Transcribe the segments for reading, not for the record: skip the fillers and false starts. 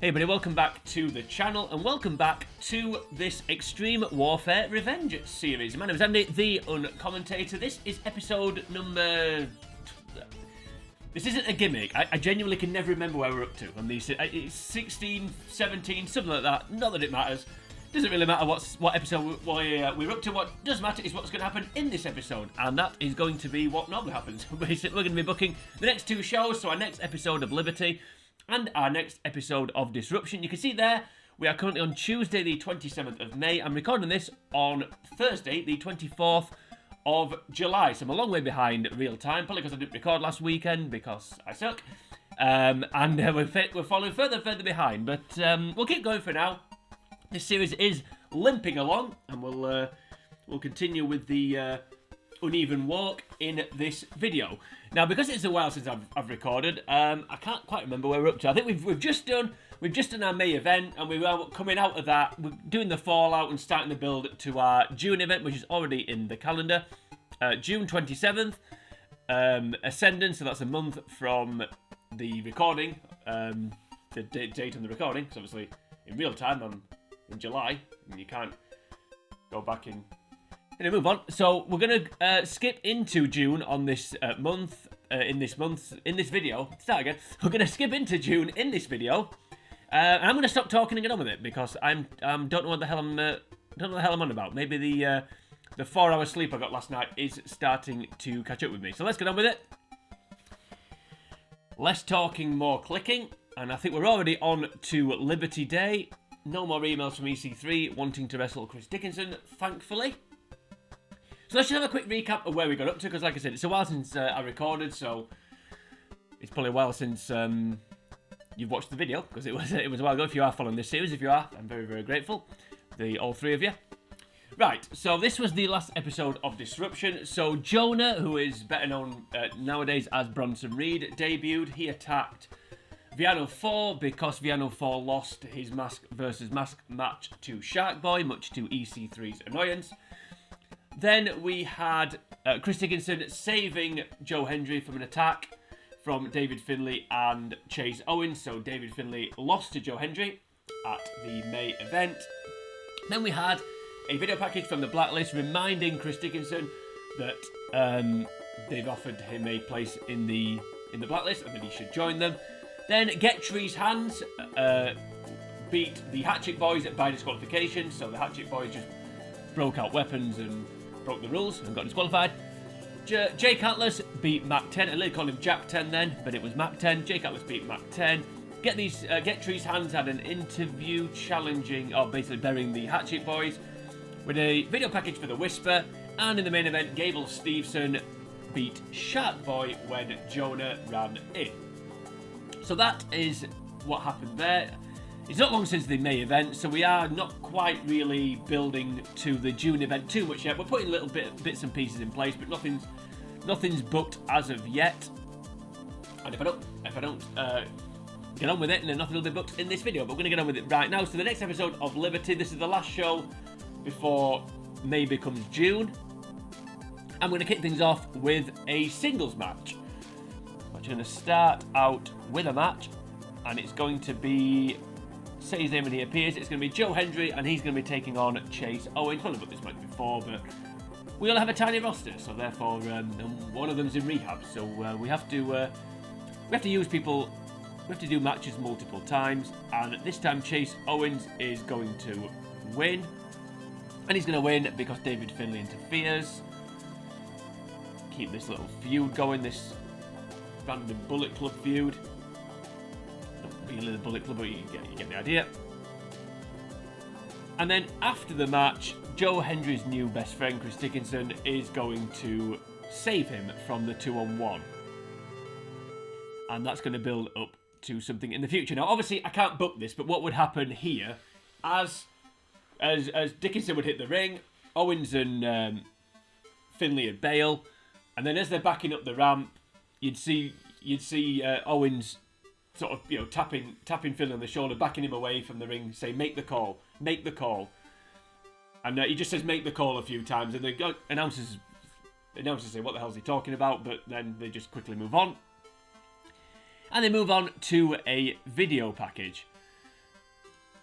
Hey everybody, welcome back to the channel and welcome back to this Extreme Warfare Revenge series. My name is Andy, the Uncommentator. This is episode number... This isn't a gimmick. I genuinely can never remember where we're up to on these. It's 16, 17, something like that. Not that it matters. Doesn't really matter what episode we're up to. What does matter is what's going to happen in this episode, and that is going to be what normally happens. Basically, we're going to be booking the next two shows, so our next episode of Liberty and our next episode of Disruption. You can see there, we are currently on Tuesday the 27th of May. I'm recording this on Thursday the 24th of July, so I'm a long way behind real time, probably because I didn't record last weekend because I suck, and we're following further and further behind, but we'll keep going for now. This series is limping along, and we'll continue with the uneven walk in this video. Now, because it's a while since I've recorded, I can't quite remember where we're up to. I think we've just done our May event, and we are coming out of that. We're doing the fallout and starting the build to our June event, which is already in the calendar. June 27th, Ascendant, so that's a month from the recording, the date on the recording, because obviously in real time I'm in July, and you can't go back in. Anyway, move on. So we're gonna skip into June on this month. In this video. Start again. We're gonna skip into June in this video. And I'm gonna stop talking and get on with it because don't know what the hell I'm on about. Maybe the 4-hour sleep I got last night is starting to catch up with me. So let's get on with it. Less talking, more clicking, and I think we're already on to Liberty Day. No more emails from EC3 wanting to wrestle Chris Dickinson, thankfully. So let's just have a quick recap of where we got up to, because like I said, it's a while since I recorded, so it's probably a while since you've watched the video, because it was a while ago. If you are following this series, if you are, I'm very, very grateful. All three of you. Right, so this was the last episode of Disruption. So Jonah, who is better known nowadays as Bronson Reed, debuted. He attacked Viano 4 because Viano 4 lost his mask versus mask match to Shark Boy, much to EC3's annoyance. Then we had Chris Dickinson saving Joe Hendry from an attack from David Finlay and Chase Owens. So David Finlay lost to Joe Hendry at the May event. Then we had a video package from the Blacklist reminding Chris Dickinson that they've offered him a place in the Blacklist and that he should join them. Then Get Tree's Hands beat the Hatchet Boys by disqualification. So the Hatchet Boys just broke out weapons and broke the rules and got disqualified. Jake Atlas beat Mac 10. I literally called him Jack 10 then, but it was Mac 10. Jake Atlas beat Mac 10. Get Tree's Hands had an interview challenging, or basically burying the Hatchet Boys with a video package for the Whisper. And in the main event, Gable Stevenson beat Shark Boy when Jonah ran in. So that is what happened there. It's not long since the May event, so we are not quite really building to the June event too much yet. We're putting little bits and pieces in place, but nothing's booked as of yet. And if I don't get on with it, then nothing will be booked in this video. But we're going to get on with it right now. So the next episode of Liberty, this is the last show before May becomes June. I'm going to kick things off with a singles match. I'm going to start out with a match, and it's going to be, say his name when he appears, it's going to be Joe Hendry, and he's going to be taking on Chase Owens. I've booked this match before, but we all have a tiny roster, so therefore one of them's in rehab, so we have to use people. We have to do matches multiple times, and this time Chase Owens is going to win, and he's going to win because David Finlay interferes. Keep this little feud going, this random Bullet Club feud. Not really the Bullet Club, but you get the idea. And then after the match, Joe Hendry's new best friend, Chris Dickinson, is going to save him from the 2-on-1. And that's going to build up to something in the future. Now, obviously, I can't book this, but what would happen here, as Dickinson would hit the ring, Owens and Finlay would bail, and then as they're backing up the ramp, you'd see Owens sort of, tapping Finlay on the shoulder, backing him away from the ring, say, make the call. And he just says, make the call a few times, and the announcers say, what the hell is he talking about? But then they just quickly move on. And they move on to a video package.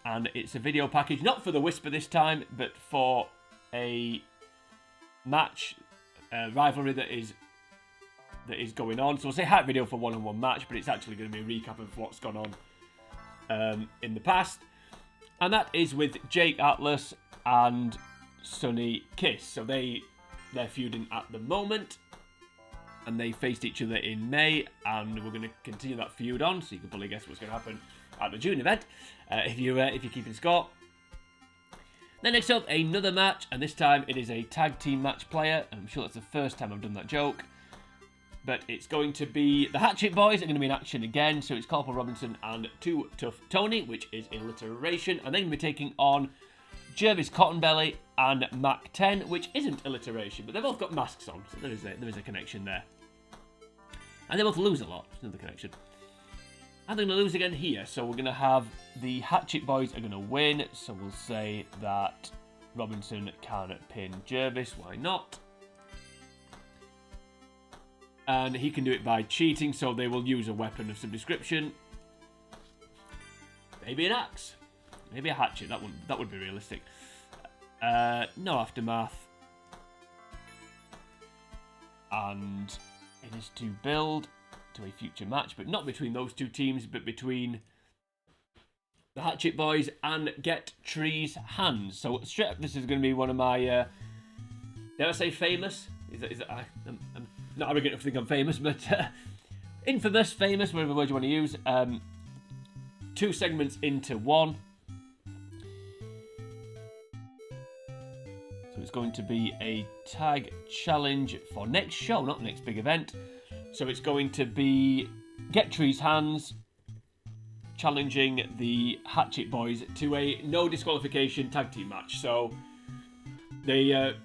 and it's a video package, not for the Whisper this time, but for a match, rivalry that is going on. So we'll say hype video for one-on-one match, but it's actually going to be a recap of what's gone on in the past. And that is with Jake Atlas and Sonny Kiss. So they're feuding at the moment, and they faced each other in May, and we're going to continue that feud on. So you can probably guess what's going to happen at the June event if you're keeping score. Then next up, another match, and this time it is a tag team match player. I'm sure that's the first time I've done that joke. But it's going to be the Hatchet Boys are going to be in action again. So it's Corporal Robinson and Too Tough Tony, which is alliteration. And they're going to be taking on Jervis Cottonbelly and Mac 10, which isn't alliteration. But they've both got masks on, so there is a connection there. And they both lose a lot. There's another connection. And they're going to lose again here. So we're going to have the Hatchet Boys are going to win. So we'll say that Robinson can pin Jervis. Why not? And he can do it by cheating, so they will use a weapon of some description. Maybe an axe. Maybe a hatchet. That would be realistic. No aftermath. And it is to build to a future match, but not between those two teams, but between the Hatchet Boys and Get Tree's Hands. So straight up, this is going to be one of my, dare I say famous? I'm not arrogant enough to think I'm famous, but infamous, famous, whatever word you want to use. 2 segments into one. So it's going to be a tag challenge for next show, not the next big event. So it's going to be Get Tree's Hands challenging the Hatchet Boys to a no disqualification tag team match. So the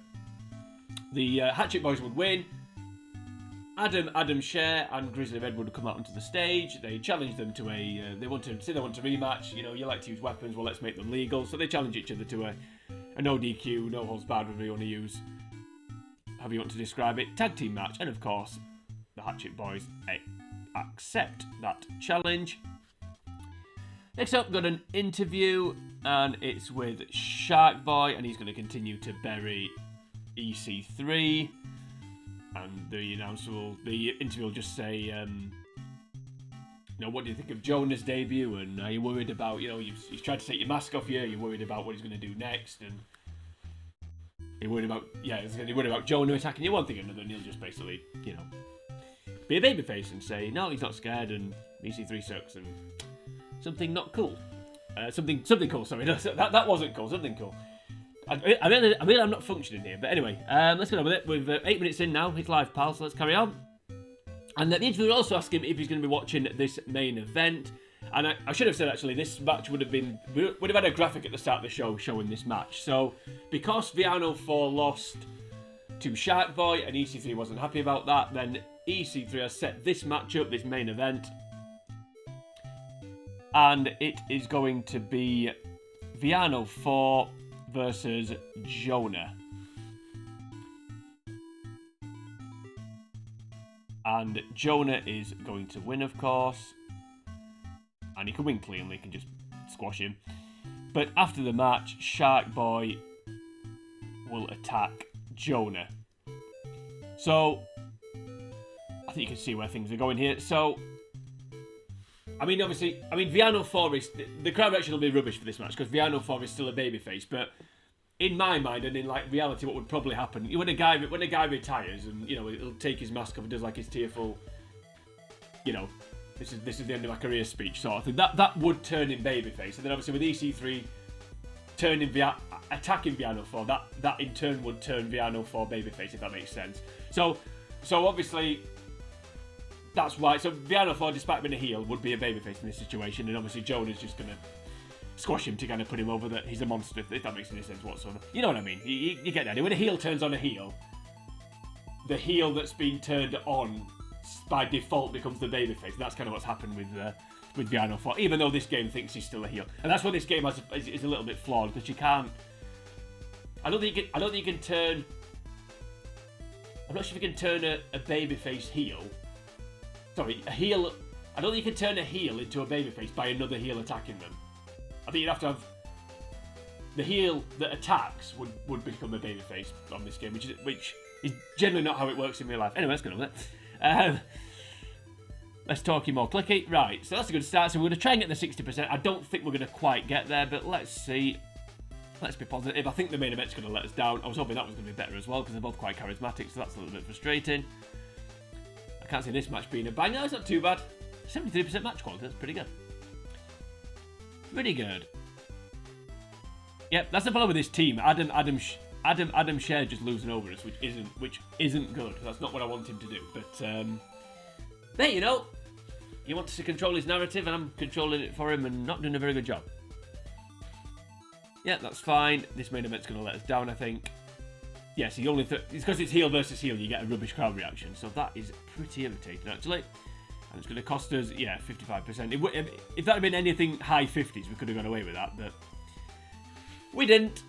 Hatchet Boys would win. Adam Scher and Grizzly Red would come out onto the stage. They challenge them to they want to rematch. You know, you like to use weapons, well, let's make them legal. So they challenge each other to a no DQ, no holds barred, whatever you want to use, however you want to describe it, tag team match. And of course, the Hatchet Boys accept that challenge. Next up, we've got an interview, and it's with Shark Boy, and he's going to continue to bury EC3. And the interview will just say, what do you think of Jonah's debut? And are you worried about, he's tried to take your mask off you? You're worried about what he's going to do next? And you're worried about Jonah attacking you? One thing or another, and he'll just basically, be a babyface and say, no, he's not scared, and EC3 sucks, and something not cool. Something cool, sorry. No, that wasn't cool, something cool. I mean, I'm not functioning here, but anyway, let's get on with it. We're 8 minutes in now. It's live, pal, so let's carry on. And the interviewer also asked him if he's going to be watching this main event. And I should have said, actually, this match would have had a graphic at the start of the show showing this match. So, because Viano 4 lost to Shark Boy and EC3 wasn't happy about that, then EC3 has set this match up, this main event. And it is going to be Viano 4 versus Jonah. And Jonah is going to win, of course. And he can win cleanly, can just squash him. But after the match, Shark Boy will attack Jonah. So, I think you can see where things are going here. So, Viano 4 is... The crowd reaction will be rubbish for this match, because Viano 4 is still a babyface, but in my mind, and in reality, what would probably happen, when a guy retires, and, he'll take his mask off and does, his tearful, this is the end of my career speech sort of thing, that would turn him babyface. And then obviously with EC3 attacking Viano 4, that in turn would turn Viano 4 babyface, if that makes sense. So obviously... That's why. So Viano 4, despite being a heel, would be a babyface in this situation, and obviously Jonah's just going to squash him to kind of put him over that he's a monster, if that makes any sense whatsoever. You know what I mean? You get that. When a heel turns on a heel, the heel that's been turned on by default becomes the babyface. That's kind of what's happened with Viano 4, even though this game thinks he's still a heel. And that's why this game is a little bit flawed, because you can't... I don't think you can turn... I'm not sure if you can turn a babyface heel... Sorry, a heel... I don't think you can turn a heel into a babyface by another heel attacking them. I think you'd have to have the heel that attacks would become a babyface on this game, which is generally not how it works in real life. Anyway, let's go on with it. Let's talky more clicky. Right, so that's a good start. So we're going to try and get the 60%. I don't think we're going to quite get there, but let's see. Let's be positive. I think the main event's going to let us down. I was hoping that was going to be better as well, because they're both quite charismatic, so that's a little bit frustrating. I can't see this match being a banger. It's not too bad. 73% match quality. That's pretty good. Pretty good. Yep, that's the problem with this team. Adam Scher just losing over us, which isn't good. That's not what I want him to do. But there, you know, he wants to control his narrative, and I'm controlling it for him and not doing a very good job. Yeah, that's fine. This main event's going to let us down, I think. Yes, it's because it's heel versus heel, you get a rubbish crowd reaction. So that is pretty irritating, actually. And it's going to cost us, 55%. If that had been anything high 50s, we could have gone away with that, but we didn't.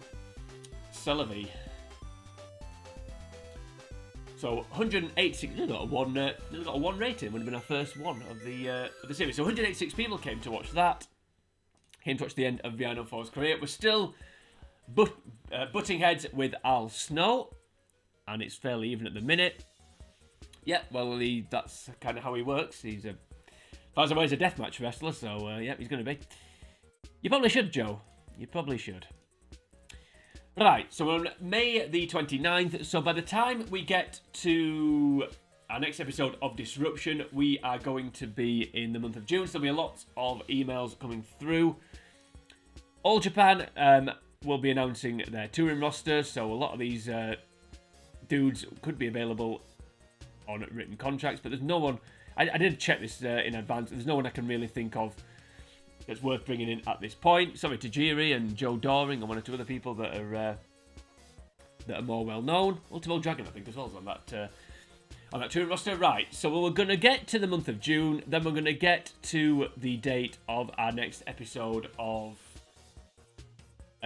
Celevi. So 186. They got a one rating. Would have been our first one of the series. So 186 people came to watch that. Came to watch the end of Viano 4's career. We're still butting heads with Al Snow, and it's fairly even at the minute. Yeah, well, that's kind of how he works. He's as far as I know, he's a deathmatch wrestler, so yeah, he's going to be. You probably should, Joe. You probably should. Right, so we're on May the 29th. So by the time we get to our next episode of Disruption, we are going to be in the month of June. So there'll be a lot of emails coming through. All Japan will be announcing their touring roster, so a lot of these dudes could be available on written contracts, but there's no one. I did check this in advance. There's no one I can really think of that's worth bringing in at this point. Sorry, Tajiri and Joe Doring and one or two other people that are more well known. Ultimo Dragon, I think, as well, is on that touring roster. Right, so we're going to get to the month of June, then we're going to get to the date of our next episode of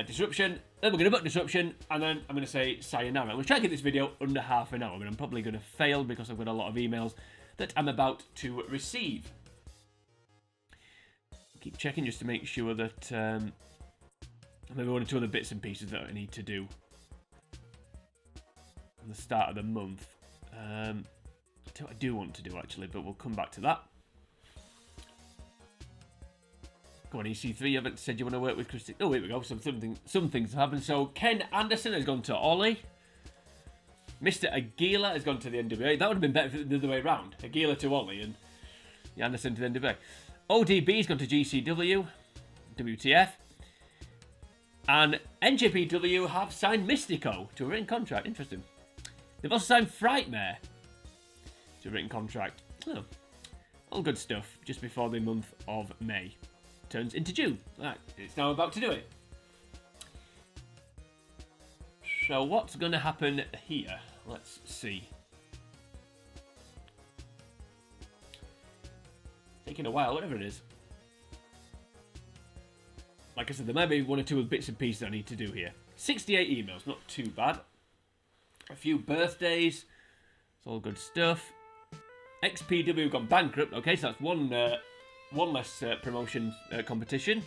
Disruption, then we're going to book Disruption, and then I'm going to say sayonara. I'm going to try and get this video under half an hour, but I'm probably going to fail because I've got a lot of emails that I'm about to receive. Keep checking just to make sure that maybe one or two other bits and pieces that I need to do at the start of the month. I do want to do actually, but we'll come back to that. Come on, EC3, you haven't said you want to work with Christy. Oh, here we go. Some things have happened. So Ken Anderson has gone to Ollie. Mr. Aguila has gone to the NWA. That would have been better the other way around. Aguila to Ollie and Anderson to the NWA. ODB's gone to GCW. WTF. And NJPW have signed Mystico to a written contract. Interesting. They've also signed Frightmare to a written contract. Oh, all good stuff just before the month of May turns into June. Right, it's now about to do it. So what's going to happen here? Let's see. Taking a while, whatever it is. Like I said, there might be one or two bits and pieces I need to do here. 68 emails, not too bad. A few birthdays. It's all good stuff. XPW gone bankrupt. Okay, so that's one less promotion competition.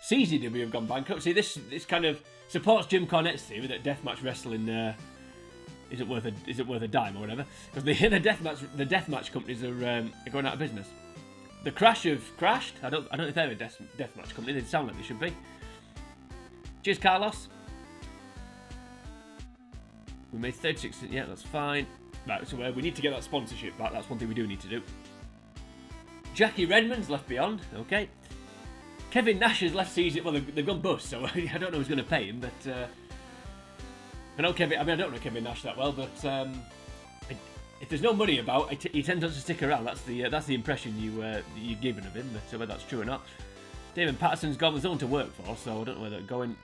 CZW have gone bankrupt. See, this kind of supports Jim Cornette's theory that deathmatch wrestling isn't worth a dime or whatever, because the deathmatch companies are going out of business. The Crash have crashed. I don't know if they're a deathmatch company. They sound like they should be. Cheers, Carlos. We made 36. Yeah, that's fine. Right, so we need to get that sponsorship back. That's one thing we do need to do. Jackie Redmond's left beyond. Okay. Kevin Nash has left CZ. Well, they've gone bust, so I don't know who's going to pay him, but I know Kevin. I mean, I don't know Kevin Nash that well, but if there's no money about, he tends not to stick around. That's the impression you've given of him. But whether that's true or not, David Patterson's gone. There's no one to work for, so I don't know whether going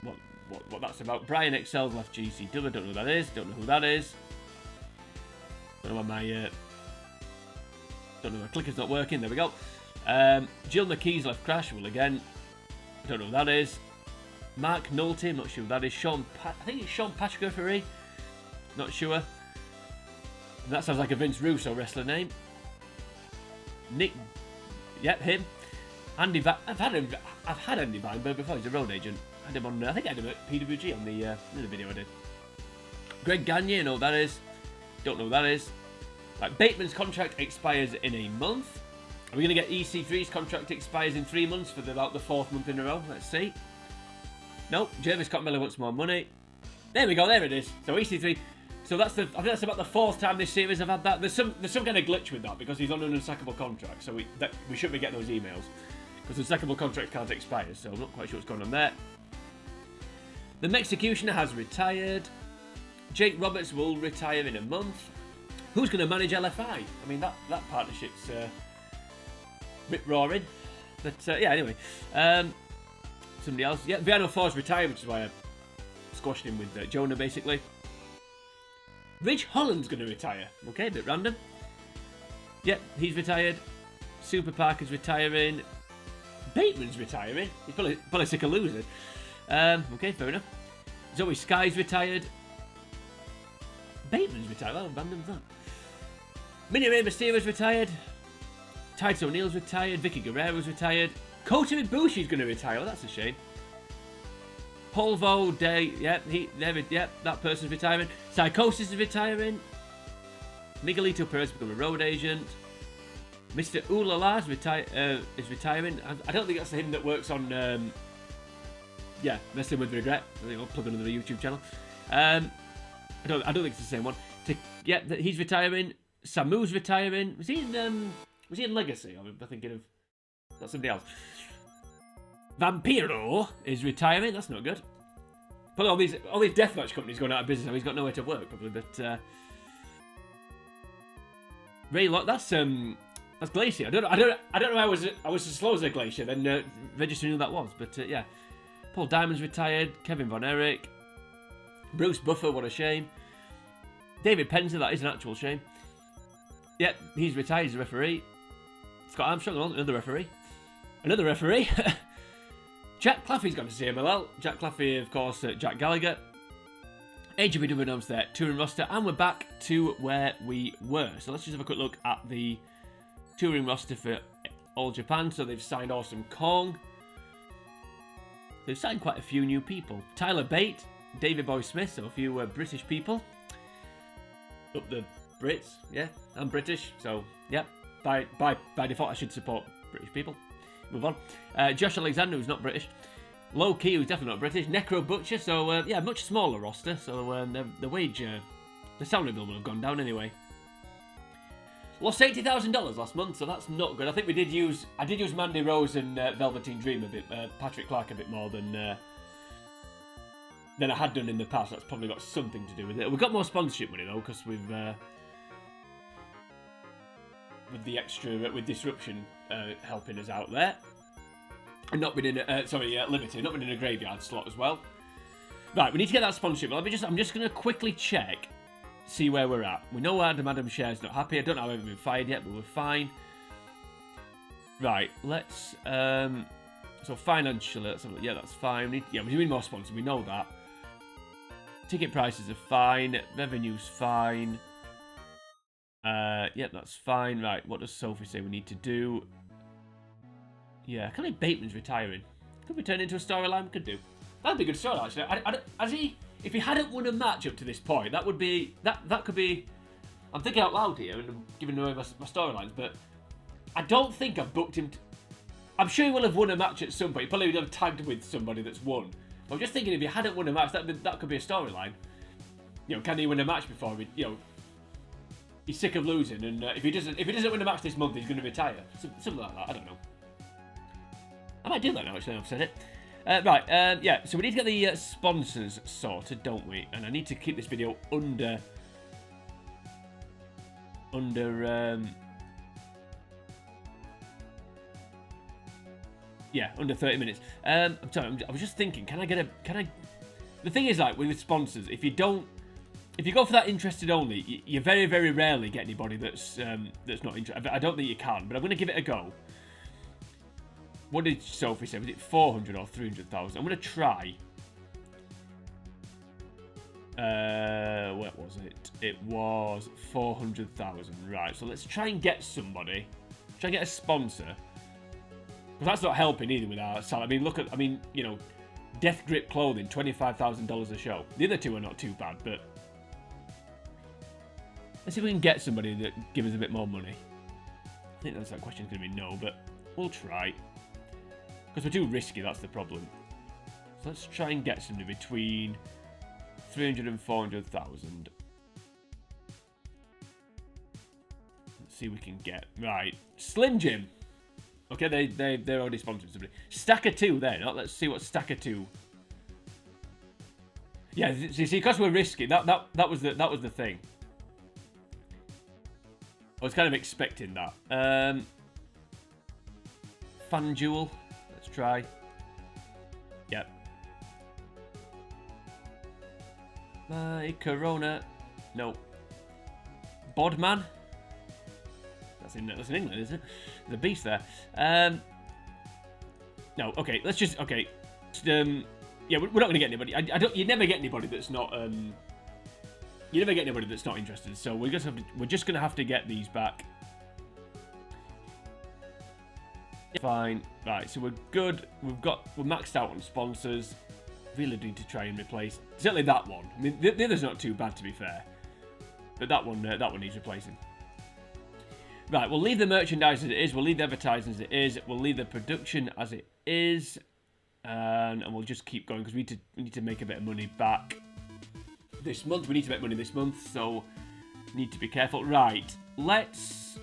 what that's about. Brian Excel's left GCW. Don't know who that is. Don't know who that is. Don't know why my don't know, my clicker's not working. There we go. Jill McKee's left Crash. Well, again, don't know who that is. Mark Nolte, not sure who that is. I think it's Sean Patrick. Not sure. That sounds like a Vince Russo wrestler name. Nick, yep, him. Andy I've had Andy Weinberg before. He's a road agent. I had him on. I think I had him at PWG on the video I did. Greg Gagne, you know what that is. Don't know what that is. Right, Bateman's contract expires in a month. Are we going to get EC3's contract expires in 3 months for about the 4th month in a row? Let's see. Nope. Jervis Cottmiller wants more money. There we go. There it is. So EC3. So I think that's about the 4th time this series I've had that. There's some kind of glitch with that because he's on an unsackable contract. So we shouldn't be getting those emails because the unsackable contract can't expire. So I'm not quite sure what's going on there. The Mexicutioner has retired. Jake Roberts will retire in a month. Who's going to manage LFI? I mean, that partnership's rip-roaring. But, yeah, anyway. Somebody else. Yeah, Viano 4's retired, which is why I squashed him with Jonah, basically. Ridge Holland's going to retire. Okay, a bit random. Yep, he's retired. Super Parker's retiring. Bateman's retiring. He's probably sick of losing. Okay, fair enough. Zoe Sky's retired. Bateman's retired. How random's that? Mini Rey Mysterio's retired. Titus O'Neil's retired. Vicky Guerrero's retired. Kota Ibushi's going to retire. Well, that's a shame. Polvo Day. Yep, that person's retiring. Psychosis is retiring. Miguelito Perez become a road agent. Mr. Ulala is retiring. I don't think that's him that works on. Yeah, Messing with Regret. I'll plug another YouTube channel. I don't think it's the same one. Yeah, he's retiring. Samu's retiring. Was he in Legacy? I'm thinking of that's somebody else. Vampiro is retiring. That's not good. But all these deathmatch companies going out of business now. He's got nowhere to work probably. But Ray Locke. That's Glacier. I don't know. I was as slow as a Glacier. Then registering who that was. But yeah, Paul Diamond's retired. Kevin Von Erich. Bruce Buffer. What a shame. David Penzer. That is an actual shame. Yep, he's retired. He's a referee. Scott Armstrong. Another referee. Another referee. Jack Claffey's gone to CMLL. Jack Claffey, of course, Jack Gallagher. AJBW announced their touring roster, and we're back to where we were. So let's just have a quick look at the touring roster for All Japan. So they've signed Awesome Kong. They've signed quite a few new people. Tyler Bate, David Boy Smith, so a few British people. Up the Brits, yeah. I'm British, so yeah. By default, I should support British people. Move on. Josh Alexander, who's not British. Low Key, who's definitely not British. Necro Butcher, so yeah, much smaller roster. So the wage, the salary bill will have gone down anyway. Lost $80,000 last month, so that's not good. I think I did use Mandy Rose and Velveteen Dream a bit, Patrick Clark a bit more than I had done in the past. That's probably got something to do with it. We've got more sponsorship money though, because we've with the extra with Disruption helping us out there, and not been in Liberty, not been in a graveyard slot as well. Right, we need to get that sponsorship. I'm just going to quickly check, see where we're at. We know Adam Share's not happy. I don't know how we've been fired yet, but we're fine. Right, let's so financially, yeah, that's fine. We're doing more sponsors. We know that. Ticket prices are fine. Revenue's fine. Yep, that's fine. Right, what does Sophie say we need to do? Yeah, kind of Bateman's retiring. Could we turn into a storyline? Could do. That'd be a good story, actually. If he hadn't won a match up to this point, that could be. I'm thinking out loud here and I'm giving away my storylines, but I don't think I've booked him. I'm sure he will have won a match at some point. He probably would have tagged with somebody that's won. But I'm just thinking if he hadn't won a match, that could be a storyline. You know, can he win a match before he's sick of losing, and if he doesn't win a match this month, he's going to retire. Something like that. I don't know. I might do that now. Actually, I've said it. Right. Yeah. So we need to get the sponsors sorted, don't we? And I need to keep this video under. Yeah, under 30 minutes. I'm sorry. I was just thinking. Can I? The thing is, like with sponsors, if you go for that interested only, you very, very rarely get anybody that's not interested. I don't think you can, but I'm going to give it a go. What did Sophie say? Was it 400 or 300,000? I'm going to try. What was it? It was 400,000. Right, so let's try and get somebody. Try and get a sponsor. Because that's not helping either with our salary. I mean, Death Grip Clothing, $25,000 a show. The other two are not too bad, but let's see if we can get somebody that gives us a bit more money. I think that question's going to be no, but we'll try. Because we're too risky, that's the problem. So let's try and get somebody between 300 and 400,000. Let's see what we can get. Right, Slim Jim. Okay, they're already sponsoring somebody. Stacker 2 there. Now, let's see what Stacker 2. Yeah, see, because we're risky. That was the thing. I was kind of expecting that. FanDuel. Let's try. Yep. Corona. No. Bodman. That's in England, isn't it? There's a beast there. No, okay. Let's just okay. Yeah, we're not going to get anybody. You never get anybody that's not. You never get anybody that's not interested. So we're just going to have to get these back. Fine. Right. So we're good. We're maxed out on sponsors. Really need to try and replace certainly that one. I mean, the other's not too bad to be fair, but that one needs replacing. Right, we'll leave the merchandise as it is. We'll leave the advertising as it is. We'll leave the production as it is, and we'll just keep going because we need to make a bit of money back this month. We need to make money this month, so need to be careful. Right, let's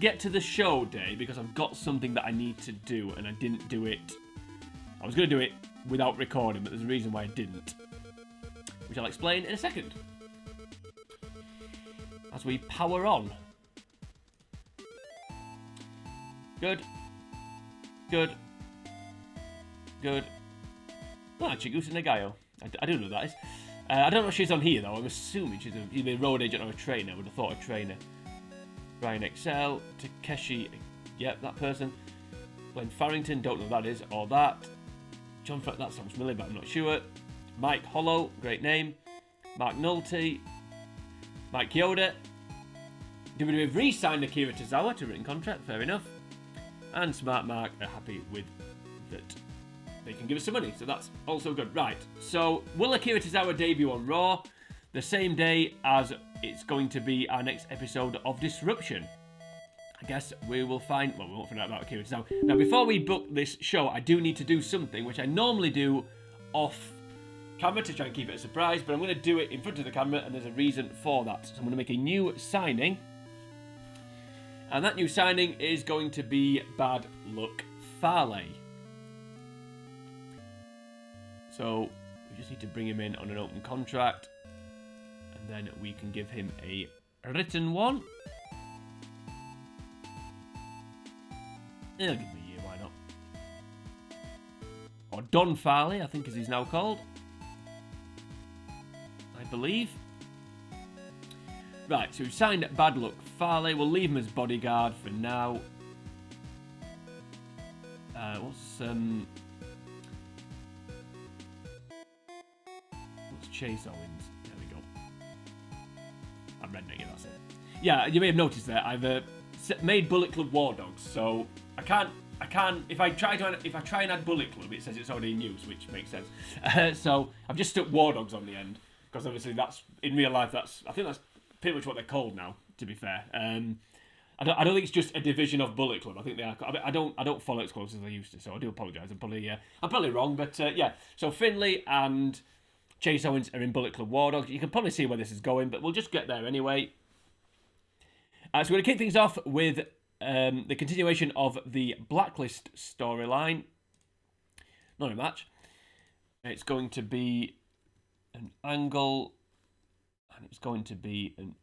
get to the show day because I've got something that I need to do and I didn't do it. I was going to do it without recording, but there's a reason why I didn't, which I'll explain in a second. As we power on. Good. Good. Good. Ah, Chigusa Nagayo. I don't know who that is. I don't know if she's on here, though. I'm assuming she's either a road agent or a trainer. I would have thought a trainer. Ryan Excel. Takeshi. Yep, that person. Glenn Farrington. Don't know who that is. Or that. John That sounds familiar, but I'm not sure. Mike Hollow. Great name. Mark Nolte. Mike Kyoda. WWE have re-signed Akira Tozawa to written contract, fair enough. And Smart Mark are happy with that. They can give us some money, so that's also good. Right, so will Akira Tozawa debut on Raw the same day as it's going to be our next episode of Disruption? I guess we will find... Well, we won't find out about Akira Tozawa. Now, before we book this show, I do need to do something, which I normally do off camera to try and keep it a surprise, but I'm going to do it in front of the camera, and there's a reason for that. So I'm going to make a new signing, and that new signing is going to be Bad Luck Fale. So we just need to bring him in on an open contract, and then we can give him a written one. He'll give me a year, why not? Or Don Farley, I think as he's now called. I believe. Right, so we've signed Bad Luck Farley. We'll leave him as bodyguard for now. What's Chase Owens? There we go. I'm rednecking, that's it. Yeah, you may have noticed that I've made Bullet Club War Dogs, so I can't. If I try and add Bullet Club, it says it's already in use, which makes sense. So I've just stuck War Dogs on the end because obviously that's in real life. I think that's pretty much what they're called now. To be fair, I don't think it's just a division of Bullet Club. I think they are. I don't follow it as close as I used to, so I do apologise. I'm probably wrong, but yeah. So Finlay and Chase Owens are in Bullet Club War Dogs. You can probably see where this is going, but we'll just get there anyway. So we're going to kick things off with the continuation of the Blacklist storyline. Not a match. It's going to be an angle, and it's going to be an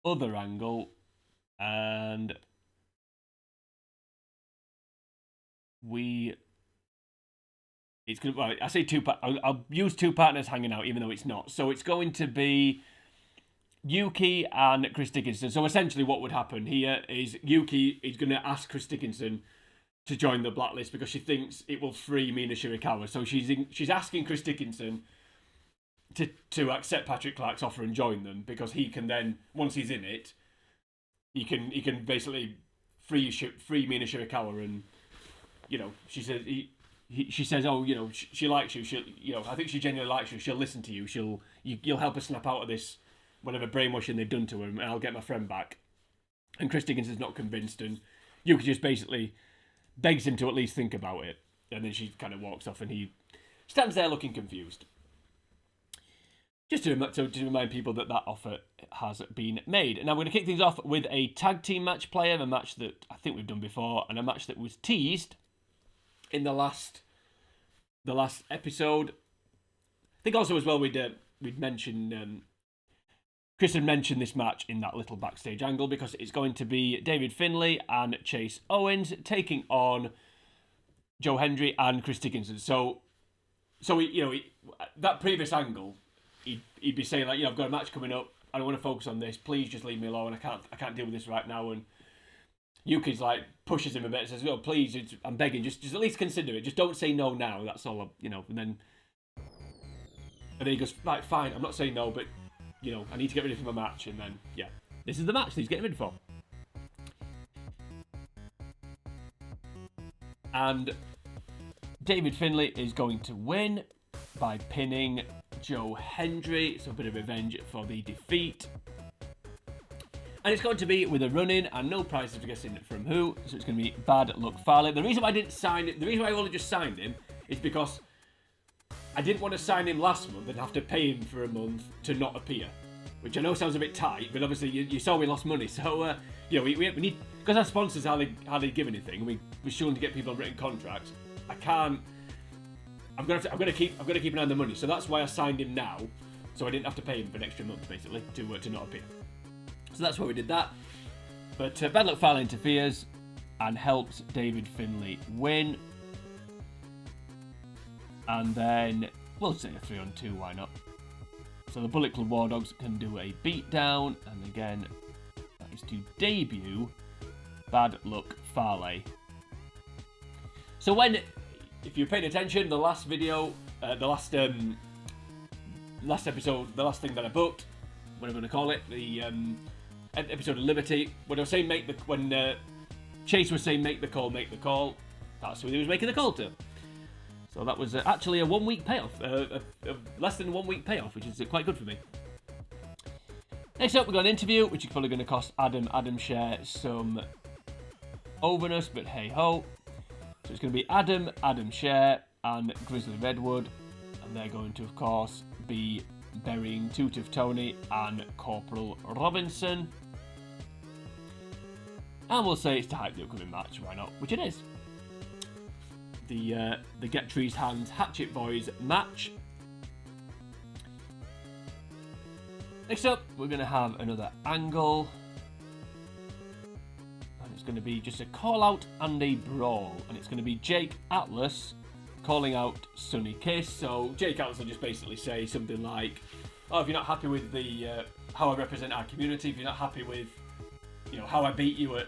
other angle, and it's going to, well, I say I'll use two partners hanging out, even though it's not. So it's going to be Yuki and Chris Dickinson. So essentially what would happen here is Yuki is going to ask Chris Dickinson to join the Blacklist because she thinks it will free Mina Shirakawa. So she's asking Chris Dickinson to accept Patrick Clark's offer and join them because he can then, once he's in it, he can basically free Mina Shirakawa, and you know, she says she says, oh, you know, she likes you. I think she genuinely likes you. She'll listen to you. You'll help her snap out of this, whatever brainwashing they've done to her, and I'll get my friend back. And Chris Dickinson's not convinced, and Yuki just basically begs him to at least think about it. And then she kind of walks off, and he stands there looking confused. Just to remind people that offer has been made. Now we're going to kick things off with a tag team match player, a match that I think we've done before, and a match that was teased in the last episode. I think also as well we'd mentioned Chris had mentioned this match in that little backstage angle because it's going to be David Finlay and Chase Owens taking on Joe Hendry and Chris Dickinson. So that previous angle, he'd be saying like, I've got a match coming up. I don't want to focus on this. Please just leave me alone. I can't deal with this right now. And Yuki's like pushes him a bit and says, please, I'm begging, just at least consider it. Just don't say no now. That's all, And then he goes, right, fine. I'm not saying no, but I need to get ready for my match. And then this is the match that he's getting ready for. And David Finlay is going to win by pinning Joe Hendry. So a bit of revenge for the defeat. And it's going to be with a run-in and no prizes for guessing from who. So it's going to be Bad Luck Fale. The reason why I only just signed him is because I didn't want to sign him last month and have to pay him for a month to not appear. Which I know sounds a bit tight, but obviously you saw we lost money. So, we need, because our sponsors hardly give anything, and we're struggling to get people on written contracts. I'm gonna keep an eye on the money. So that's why I signed him now, so I didn't have to pay him for an extra month, basically, to not appear. So that's why we did that. But Bad Luck Fale interferes and helps David Finlay win. And then we'll say a 3-on-2, why not? So the Bullet Club War Dogs can do a beatdown, and again, that is to debut Bad Luck Fale. So if you're paying attention, the last video, last episode, the last thing that I booked, what I'm going to call it, the episode of Liberty, when I was saying when Chase was saying make the call, that's who he was making the call to. So that was actually a 1 week payoff, less than 1 week payoff, which is quite good for me. Next up, we've got an interview, which is probably going to cost Adam Share some overness, but hey ho. So it's going to be Adam Share, and Grizzly Redwood, and they're going to, of course, be burying Two Tough Tony and Corporal Robinson. And we'll say it's to hype the upcoming match, why not? Which it is. The Get Trees Hands Hatchet Boys match. Next up, we're going to have another angle. And it's going to be just a call out and a brawl. And it's going to be Jake Atlas calling out Sonny Kiss. So Jake Atlas will just basically say something like, if you're not happy with the how I represent our community, if you're not happy with how I beat you at,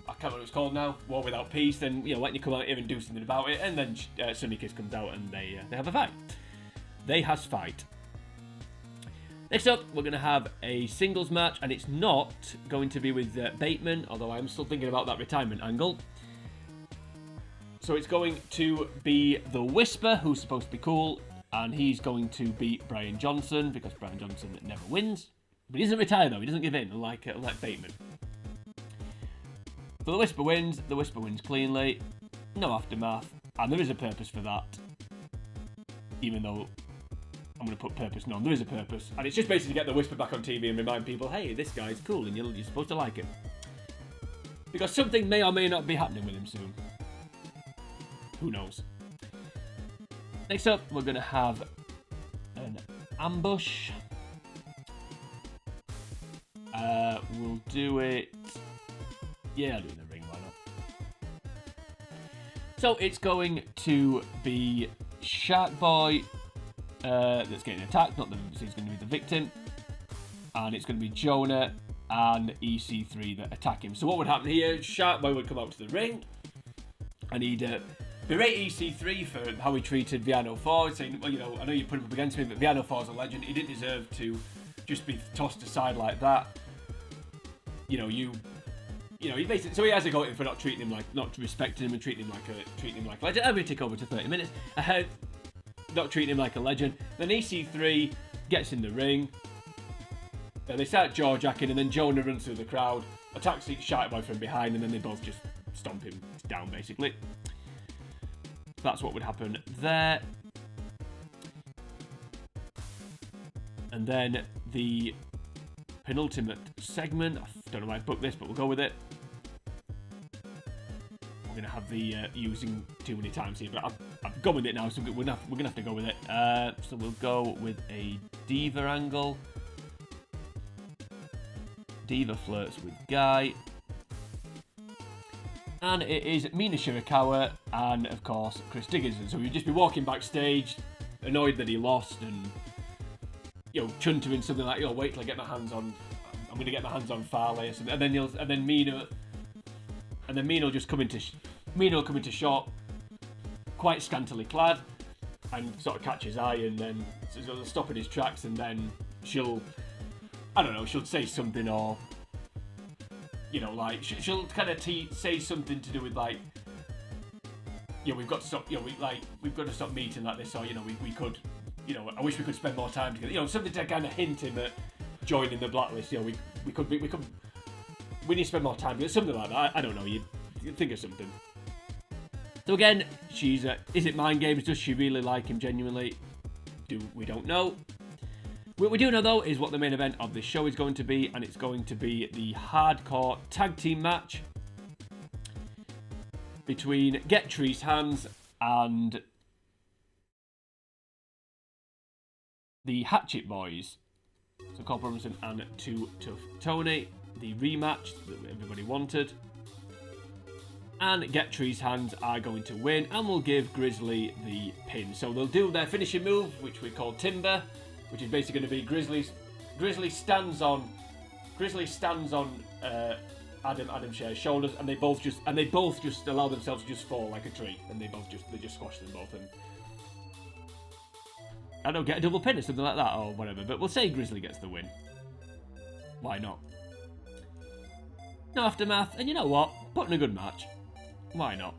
I can't remember what it's called now, War Without Peace, then why don't you come out here and do something about it? And then Sonny Kiss comes out and they have a fight. They has fight. Next up, we're going to have a singles match, and it's not going to be with Bateman, although I'm still thinking about that retirement angle. So it's going to be the Whisper, who's supposed to be cool, and he's going to beat Brian Johnson, because Brian Johnson never wins. But he doesn't retire, though. He doesn't give in, like Bateman. So the Whisper wins cleanly, no aftermath, and there is a purpose for that. Even though I'm going to put purpose, no, there is a purpose. And it's just basically to get the Whisper back on TV and remind people, hey, this guy's cool and you're supposed to like him. Because something may or may not be happening with him soon. Who knows? Next up, we're going to have an ambush. We'll do it... Yeah, I'll do it in the ring, why not? So it's going to be Shark Boy that's getting attacked, not that he's going to be the victim. And it's going to be Jonah and EC3 that attack him. So what would happen here? Shark Boy would come out to the ring and he'd berate EC3 for how he treated Viano 4, saying, well, I know you put him up against me, but Viano 4 is a legend. He didn't deserve to just be tossed aside like that. you know, he basically, so he has to go in for not treating him like, not respecting him and treating him like a legend. I'm going to take over to 30 minutes. Not treating him like a legend. Then EC3 gets in the ring. They start jaw-jacking, and then Jonah runs through the crowd, attacks the Shark Boy from behind, and then they both just stomp him down, basically. That's what would happen there. And then the penultimate segment. I don't know why I booked this, but we'll go with it. We're going to have the using too many times here, but I've gone with it now, so we're going to have to go with it. So we'll go with a Diva angle. Diva flirts with Guy. And it is Mina Shirakawa and, of course, Chris Dickinson. So we'd just be walking backstage, annoyed that he lost, and, you know, chuntering something like, "Oh, wait till I get my hands on, I'm going to get my hands on Farley," or something. And then Mina will just come into, Mina will come into shot, quite scantily clad, and sort of catch his eye, and then sort of stop in his tracks, and then she'll, I don't know, she'll say something, or, you know, like, she'll kind of say something to do with, like, you know, we've got to stop, you know, we've got to stop meeting like this, or, you know, we could, you know, I wish we could spend more time together, you know, something to kind of hint him at joining the Blacklist, you know, we need to spend more time together, something like that. I don't know, you'd think of something. So again, she's, is it mind games? Does she really like him genuinely? We don't know. What we do know, though, is what the main event of this show is going to be, and it's going to be the hardcore tag team match between Get Tree's Hands and the Hatchet Boys. So Cole Robinson and Too Tough Tony, the rematch that everybody wanted. And Get Tree's Hands are going to win, and will give Grizzly the pin. So they'll do their finishing move, which we call Timber, which is basically going to be Grizzly stands on Adam Shear's shoulders, and they both just allow themselves to just fall like a tree, and they just squash them both, and I don't get a double pin or something like that, or whatever. But we'll say Grizzly gets the win. Why not? No aftermath, and you know what? Put in a good match. Why not?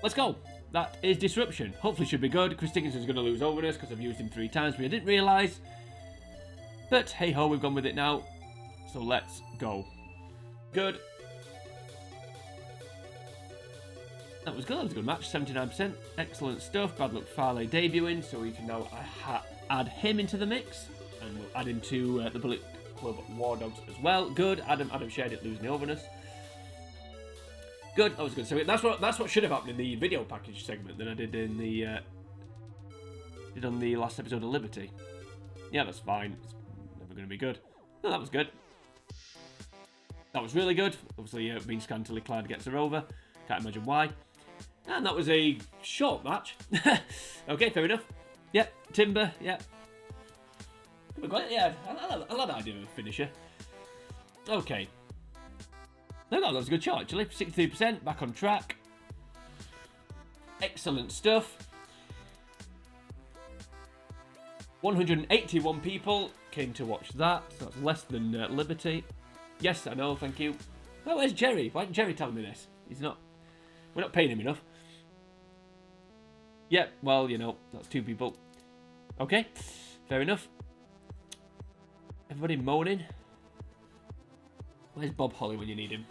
Let's go. That is Disruption. Hopefully should be good. Chris Dickinson's going to lose over us because I've used him 3 times, but I didn't realise. But hey ho, we've gone with it now. So let's go. Good. That was good. That was a good match. 79%. Excellent stuff. Bad Luck Farley debuting, so we can now add him into the mix, and we'll add him to the Bullet Club War Dogs as well. Good. Adam shared it, losing the overness. Good, that was good. So that's what should have happened in the video package segment that I did in the on the last episode of Liberty. Yeah, that's fine. It's never going to be good. No, that was good. That was really good. Obviously, being scantily clad gets her over. Can't imagine why. And that was a short match. Okay, fair enough. Yeah, Timber. Yeah. Yeah, I love that idea of a finisher. Okay. No, that was a good shot, actually. 63%, back on track. Excellent stuff. 181 people came to watch that, so that's less than Liberty. Yes, I know, thank you. Oh, where's Jerry? Why didn't Jerry tell me this? We're not paying him enough. Yeah, well, you know, that's 2 people. Okay, fair enough. Everybody moaning. Where's Bob Holly when you need him?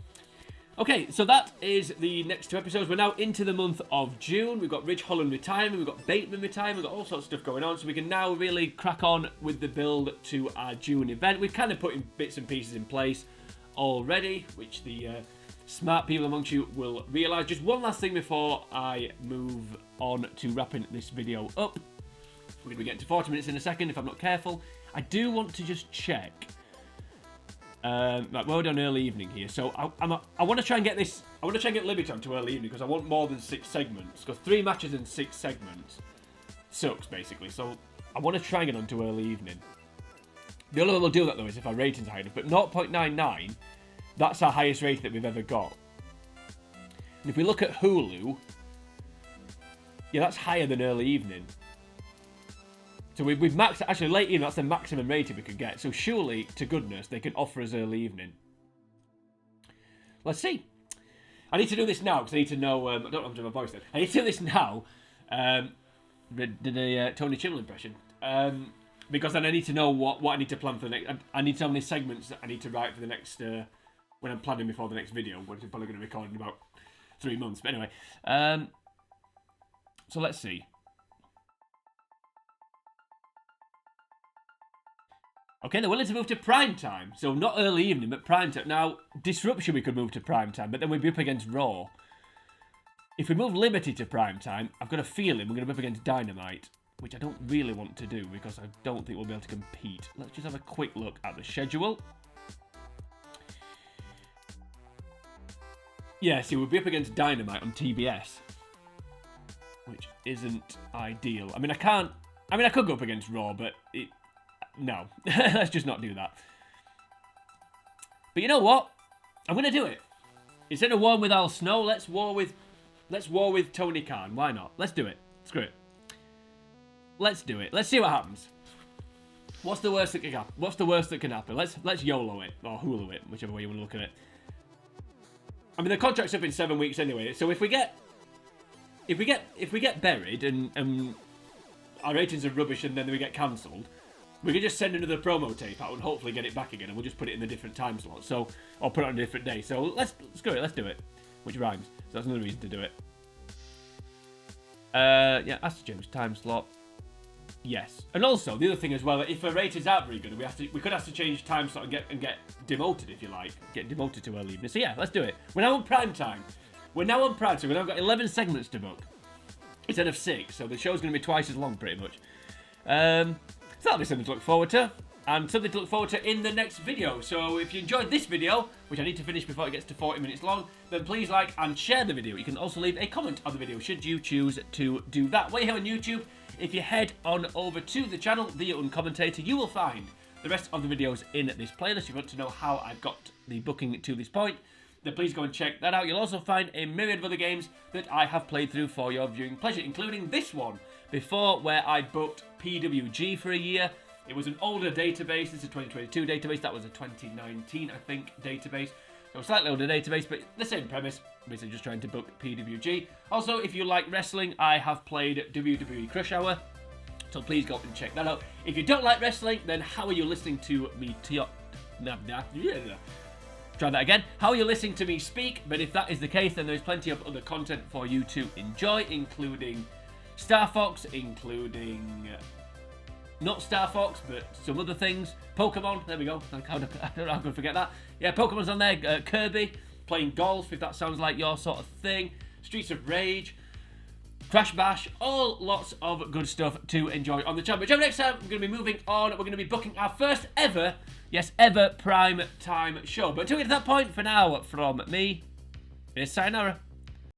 Okay, so that is the next 2 episodes. We're now into the month of June. We've got Ridge Holland retiring, we've got Bateman retiring, we've got all sorts of stuff going on, so we can now really crack on with the build to our June event. We've kind of put in bits and pieces in place already, which the smart people amongst you will realise. Just one last thing before I move on to wrapping this video up. We're going to be getting to 40 minutes in a second if I'm not careful. I do want to just check. Like, we're on early evening here, so I want to try and get this. I want to try and get Liberty on to early evening because I want more than 6 segments. Because 3 matches and 6 segments sucks basically. So I want to try and get on to early evening. The only way we'll do that though is if our ratings are high enough. But 0.99, that's our highest rating that we've ever got. And if we look at Hulu, yeah, that's higher than early evening. So we've maxed, actually late evening, that's the maximum rating we could get. So surely, to goodness, they can offer us early evening. let's see. I need to do this now because I need to know. I don't know how to do my voice then. I need to do this now. Did a Tony Chimney impression. Because then I need to know what I need to plan for the next. I need so many segments that I need to write for the next. When I'm planning before the next video, which I'm probably going to record in about 3 months. But anyway, so let's see. Okay, they're willing to move to prime time. So not early evening, but prime time. Now, Disruption we could move to prime time, but then we'd be up against Raw. If we move Liberty to prime time, I've got a feeling we're going to be up against Dynamite, which I don't really want to do because I don't think we'll be able to compete. Let's just have a quick look at the schedule. Yeah, see, we'll be up against Dynamite on TBS, which isn't ideal. I mean, I could go up against Raw, but no. Let's just not do that. But you know what? I'm going to do it. Instead of warring with Al Snow, let's war with Tony Khan. Why not? Let's do it. Screw it. Let's do it. Let's see what happens. What's the worst that can happen? What's the worst that can happen? Let's YOLO it or Hulu it, whichever way you want to look at it. I mean, the contract's up in 7 weeks anyway. So if we get buried and our ratings are rubbish and then we get cancelled, we can just send another promo tape out and hopefully get it back again, and we'll just put it in a different time slot. So, or put it on a different day. So let's screw it. Let's do it. Which rhymes. So that's another reason to do it. Yeah, ask to change time slot. Yes, and also the other thing as well, if our ratings aren't very good, we could have to change time slot and get demoted if you like, get demoted to early evening. So yeah, let's do it. We're now on prime time. We've now got 11 segments to book instead of 6, so the show's going to be twice as long pretty much. So that'll be something to look forward to, and something to look forward to in the next video. So if you enjoyed this video, which I need to finish before it gets to 40 minutes long, then please like and share the video. You can also leave a comment on the video should you choose to do that. While you're here on YouTube, if you head on over to the channel, The Uncommentator, you will find the rest of the videos in this playlist. If you want to know how I've got the booking to this point, then please go and check that out. You'll also find a myriad of other games that I have played through for your viewing pleasure, including this one before, where I booked PWG for a year. It was an older database. This is a 2022 database. That was a 2019, I think, database. So a slightly older database, but the same premise. Basically just trying to book PWG. Also, if you like wrestling, I have played WWE Crush Hour. So please go and check that out. If you don't like wrestling, then how are you listening to me Try that again. How are you listening to me speak? But if that is the case, then there's plenty of other content for you to enjoy, including Star Fox, including not Star Fox, but some other things. Pokemon, there we go. I don't know how I could forget that. Yeah, Pokemon's on there. Kirby, playing golf, if that sounds like your sort of thing. Streets of Rage, Crash Bash, all lots of good stuff to enjoy on the channel. But next time, we're going to be moving on. We're going to be booking our first ever, yes, ever prime time show. But until we get to that point, for now, from me, it's sayonara.